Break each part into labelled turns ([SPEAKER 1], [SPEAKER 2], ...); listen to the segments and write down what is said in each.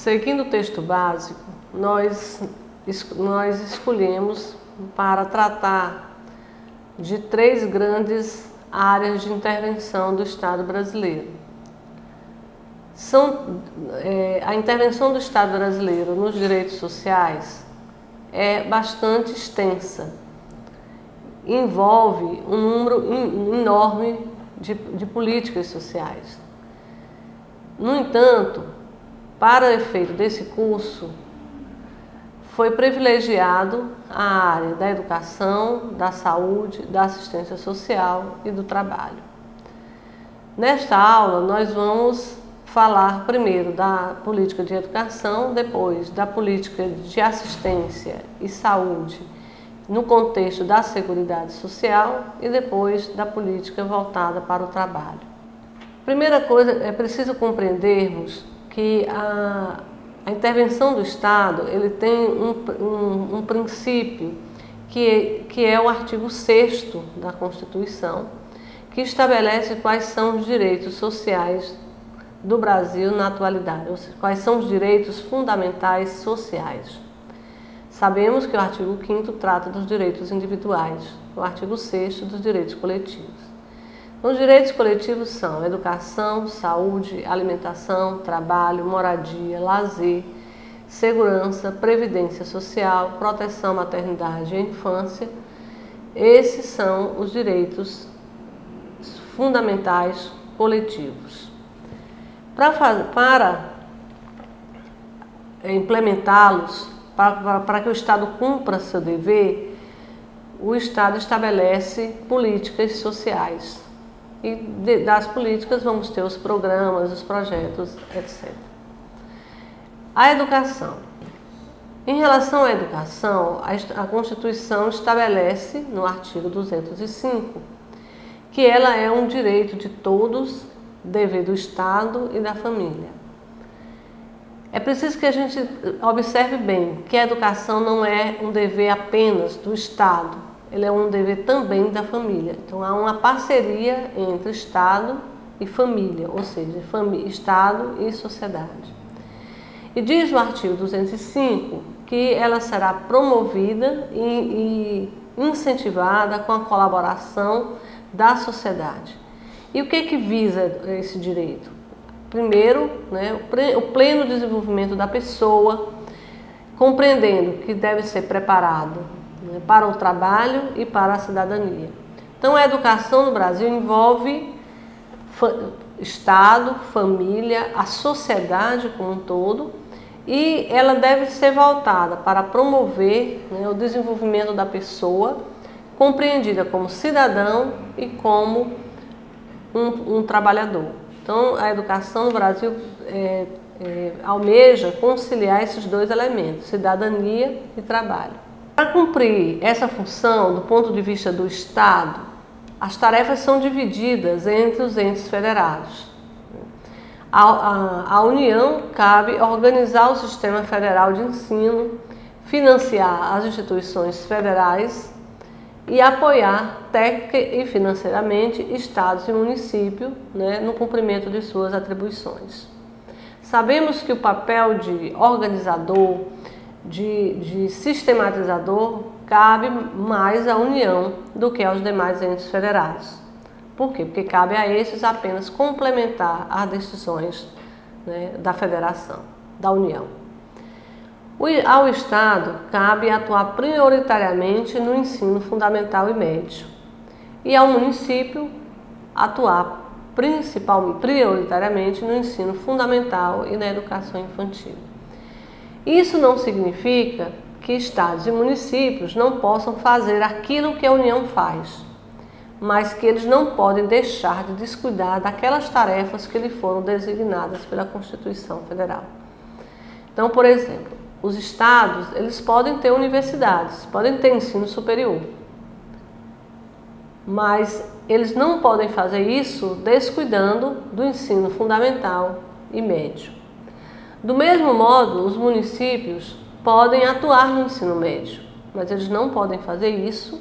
[SPEAKER 1] Seguindo o texto básico, nós escolhemos para tratar de 3 grandes áreas de intervenção do Estado brasileiro. A intervenção do Estado brasileiro nos direitos sociais é bastante extensa, envolve um número enorme de políticas sociais. No entanto, para efeito desse curso, foi privilegiado a área da educação, da saúde, da assistência social e do trabalho. Nesta aula, nós vamos falar primeiro da política de educação, depois da política de assistência e saúde no contexto da Seguridade Social e depois da política voltada para o trabalho. Primeira coisa, é preciso compreendermos que a intervenção do Estado ele tem um princípio que é o artigo 6º da Constituição, que estabelece quais são os direitos sociais do Brasil na atualidade, ou seja, quais são os direitos fundamentais sociais. Sabemos que o artigo 5º trata dos direitos individuais, o artigo 6º dos direitos coletivos. Os direitos coletivos são educação, saúde, alimentação, trabalho, moradia, lazer, segurança, previdência social, proteção à maternidade e à infância. Esses são os direitos fundamentais coletivos. Para implementá-los, para que o Estado cumpra seu dever, o Estado estabelece políticas sociais. E das políticas vamos ter os programas, os projetos, etc. A educação. Em relação à educação, a Constituição estabelece, no artigo 205, que ela é um direito de todos, dever do Estado e da família. É preciso que a gente observe bem que a educação não é um dever apenas do Estado, ele é um dever também da família. Então há uma parceria entre Estado e família, ou seja, Estado e sociedade. E diz o artigo 205 que ela será promovida e incentivada com a colaboração da sociedade. E o que visa esse direito? Primeiro, o pleno desenvolvimento da pessoa, compreendendo que deve ser preparado para o trabalho e para a cidadania. Então, a educação no Brasil envolve Estado, família, a sociedade como um todo, e ela deve ser voltada para promover o desenvolvimento da pessoa, compreendida como cidadão e como um trabalhador. Então, a educação no Brasil almeja conciliar esses 2 elementos, cidadania e trabalho. Para cumprir essa função, do ponto de vista do Estado, as tarefas são divididas entre os entes federados. À União cabe organizar o sistema federal de ensino, financiar as instituições federais e apoiar técnica e financeiramente estados e municípios no cumprimento de suas atribuições. Sabemos que o papel de organizador, de sistematizador, cabe mais à União do que aos demais entes federados. Por quê? Porque cabe a esses apenas complementar as decisões da federação, da União. Ao Estado cabe atuar prioritariamente no ensino fundamental e médio, e ao município atuar prioritariamente no ensino fundamental e na educação infantil. Isso não significa que estados e municípios não possam fazer aquilo que a União faz, mas que eles não podem deixar de descuidar daquelas tarefas que lhe foram designadas pela Constituição Federal. Então, por exemplo, os estados eles podem ter universidades, podem ter ensino superior, mas eles não podem fazer isso descuidando do ensino fundamental e médio. Do mesmo modo, os municípios podem atuar no ensino médio, mas eles não podem fazer isso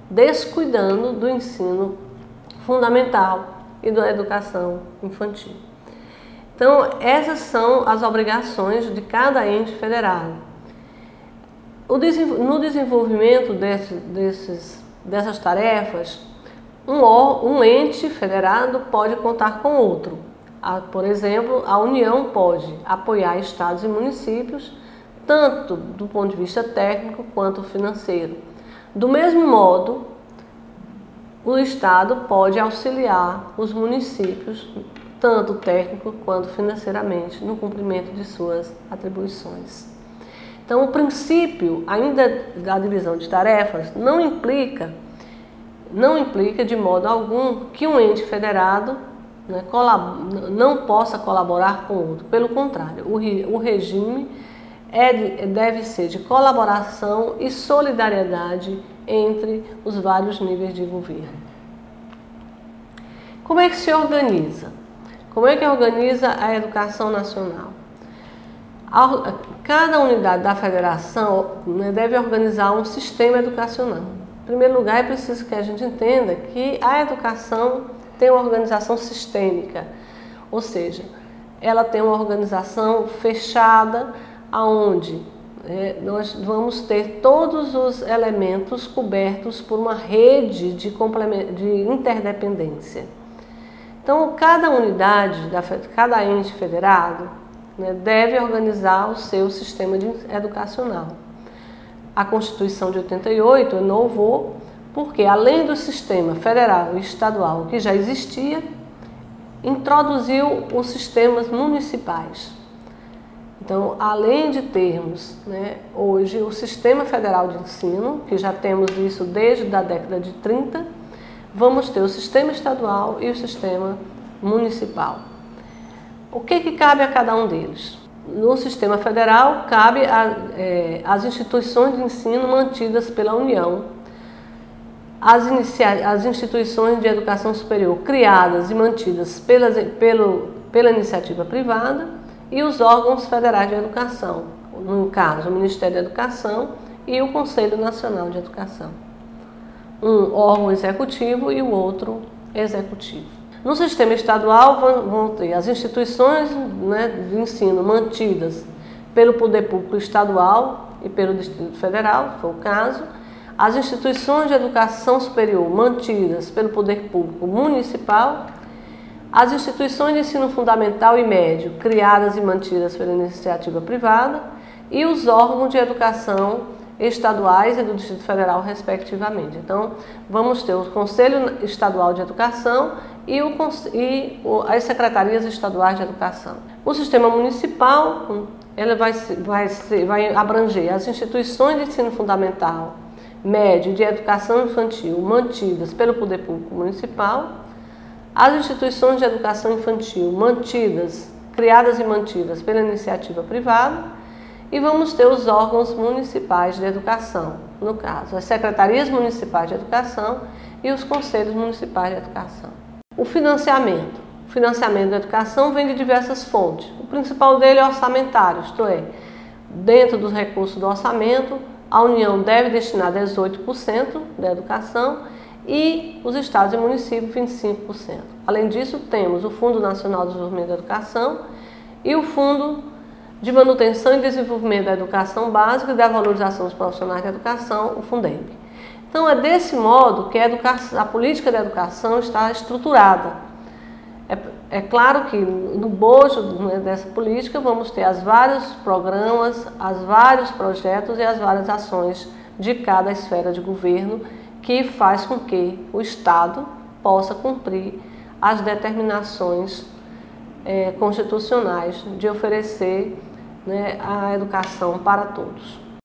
[SPEAKER 1] descuidando do ensino fundamental e da educação infantil. Então, essas são as obrigações de cada ente federado. No desenvolvimento dessas tarefas, um ente federado pode contar com outro. Por exemplo, a União pode apoiar estados e municípios, tanto do ponto de vista técnico quanto financeiro. Do mesmo modo, o Estado pode auxiliar os municípios, tanto técnico quanto financeiramente, no cumprimento de suas atribuições. Então, o princípio ainda da divisão de tarefas não implica de modo algum que um ente federado, né, não possa colaborar com o outro. Pelo contrário, o regime deve ser de colaboração e solidariedade entre os vários níveis de governo. Como é que se organiza? Como é que organiza a educação nacional? Cada unidade da federação, né, deve organizar um sistema educacional. Em primeiro lugar, é preciso que a gente entenda que a educação tem uma organização sistêmica, ou seja, ela tem uma organização fechada, onde nós vamos ter todos os elementos cobertos por uma rede de interdependência. Então, cada unidade, cada ente federado, né, deve organizar o seu sistema educacional. A Constituição de 88 inovou porque, além do sistema federal e estadual que já existia, introduziu os sistemas municipais. Então, além de termos, né, hoje o Sistema Federal de Ensino, que já temos isso desde a década de 30, vamos ter o sistema estadual e o sistema municipal. O que cabe a cada um deles? No sistema federal, cabe às instituições de ensino mantidas pela União, as instituições de educação superior criadas e mantidas pela iniciativa privada e os órgãos federais de educação, no caso, o Ministério da Educação e o Conselho Nacional de Educação. Um órgão executivo e o outro executivo. No sistema estadual vão ter as instituições, né, de ensino mantidas pelo Poder Público Estadual e pelo Distrito Federal, se for o caso, as instituições de educação superior mantidas pelo Poder Público Municipal, as instituições de ensino fundamental e médio criadas e mantidas pela iniciativa privada e os órgãos de educação estaduais e do Distrito Federal, respectivamente. Então, vamos ter o Conselho Estadual de Educação e as Secretarias Estaduais de Educação. O sistema municipal ele vai abranger as instituições de ensino fundamental, médio e de educação infantil mantidas pelo Poder Público Municipal, as instituições de educação infantil criadas e mantidas pela iniciativa privada, e vamos ter os órgãos municipais de educação, no caso, as secretarias municipais de educação e os conselhos municipais de educação. O financiamento da educação vem de diversas fontes. O principal dele é orçamentário, isto é, dentro dos recursos do orçamento, a União deve destinar 18% da educação e os estados e municípios 25%. Além disso, temos o Fundo Nacional de Desenvolvimento da Educação e o Fundo de Manutenção e Desenvolvimento da Educação Básica e da Valorização dos Profissionais da Educação, o Fundeb. Então, é desse modo que a política da educação está estruturada. É claro que no bojo, né, dessa política vamos ter os vários programas, os vários projetos e as várias ações de cada esfera de governo que faz com que o Estado possa cumprir as determinações constitucionais de oferecer, né, a educação para todos.